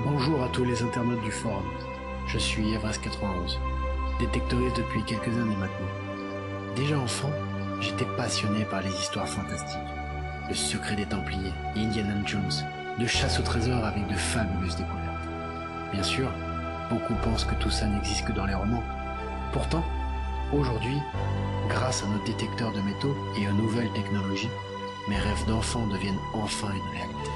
Bonjour à tous les internautes du forum. Je suis Evras91, détectoriste depuis quelques années maintenant. Déjà enfant, j'étais passionné par les histoires fantastiques. Le secret des Templiers, Indiana Jones, de chasse au trésor avec de fabuleuses découvertes. Bien sûr, beaucoup pensent que tout ça n'existe que dans les romans. Pourtant, aujourd'hui, grâce à nos détecteurs de métaux et aux nouvelles technologies, mes rêves d'enfant deviennent enfin une réalité.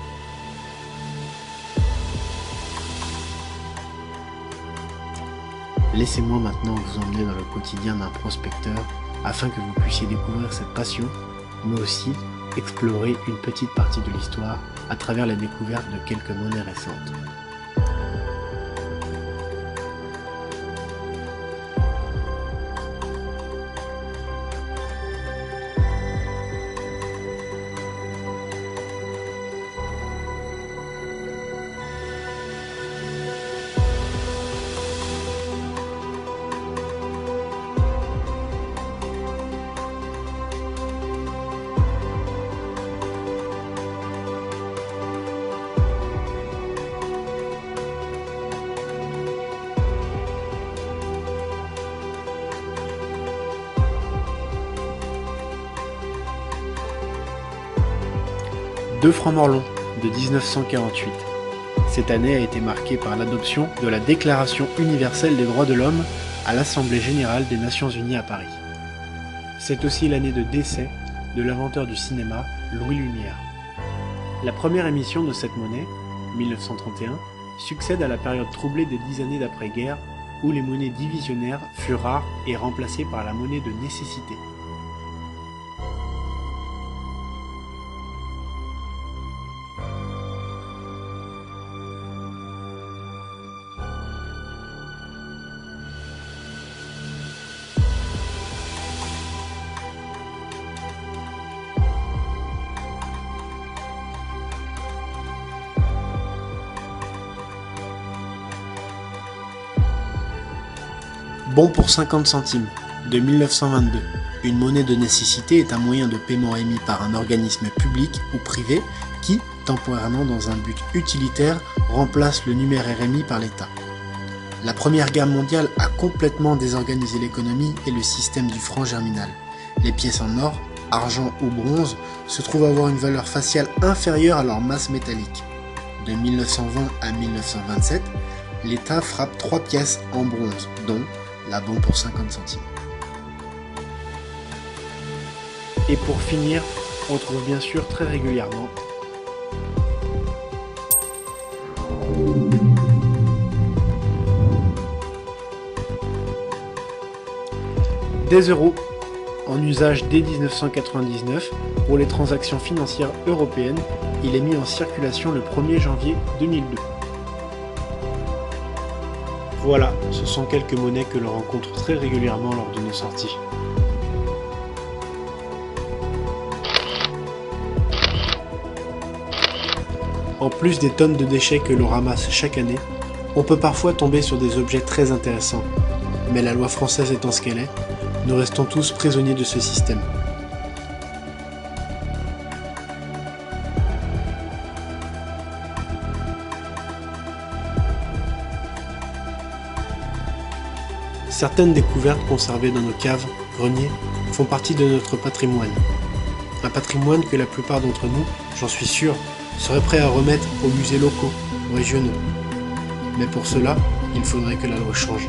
Laissez-moi maintenant vous emmener dans le quotidien d'un prospecteur afin que vous puissiez découvrir cette passion, mais aussi explorer une petite partie de l'histoire à travers la découverte de quelques monnaies récentes. Deux francs Morlon de 1948. Cette année a été marquée par l'adoption de la Déclaration universelle des droits de l'homme à l'Assemblée générale des Nations unies à Paris. C'est aussi l'année de décès de l'inventeur du cinéma, Louis Lumière. La première émission de cette monnaie, 1931, succède à la période troublée des 10 années d'après-guerre où les monnaies divisionnaires furent rares et remplacées par la monnaie de nécessité. Bon pour 50 centimes, de 1922. Une monnaie de nécessité est un moyen de paiement émis par un organisme public ou privé qui, temporairement dans un but utilitaire, remplace le numéraire émis par l'État. La Première Guerre mondiale a complètement désorganisé l'économie et le système du franc germinal. Les pièces en or, argent ou bronze se trouvent avoir une valeur faciale inférieure à leur masse métallique. De 1920 à 1927, l'État frappe 3 pièces en bronze, dont la bon pour 50 centimes. Et pour finir, on trouve bien sûr très régulièrement des euros en usage dès 1999 pour les transactions financières européennes. Il est mis en circulation le 1er janvier 2002. Voilà, ce sont quelques monnaies que l'on rencontre très régulièrement lors de nos sorties. En plus des tonnes de déchets que l'on ramasse chaque année, on peut parfois tomber sur des objets très intéressants. Mais la loi française étant ce qu'elle est, nous restons tous prisonniers de ce système. Certaines découvertes conservées dans nos caves, greniers, font partie de notre patrimoine. Un patrimoine que la plupart d'entre nous, j'en suis sûr, seraient prêts à remettre aux musées locaux ou régionaux. Mais pour cela, il faudrait que la loi change.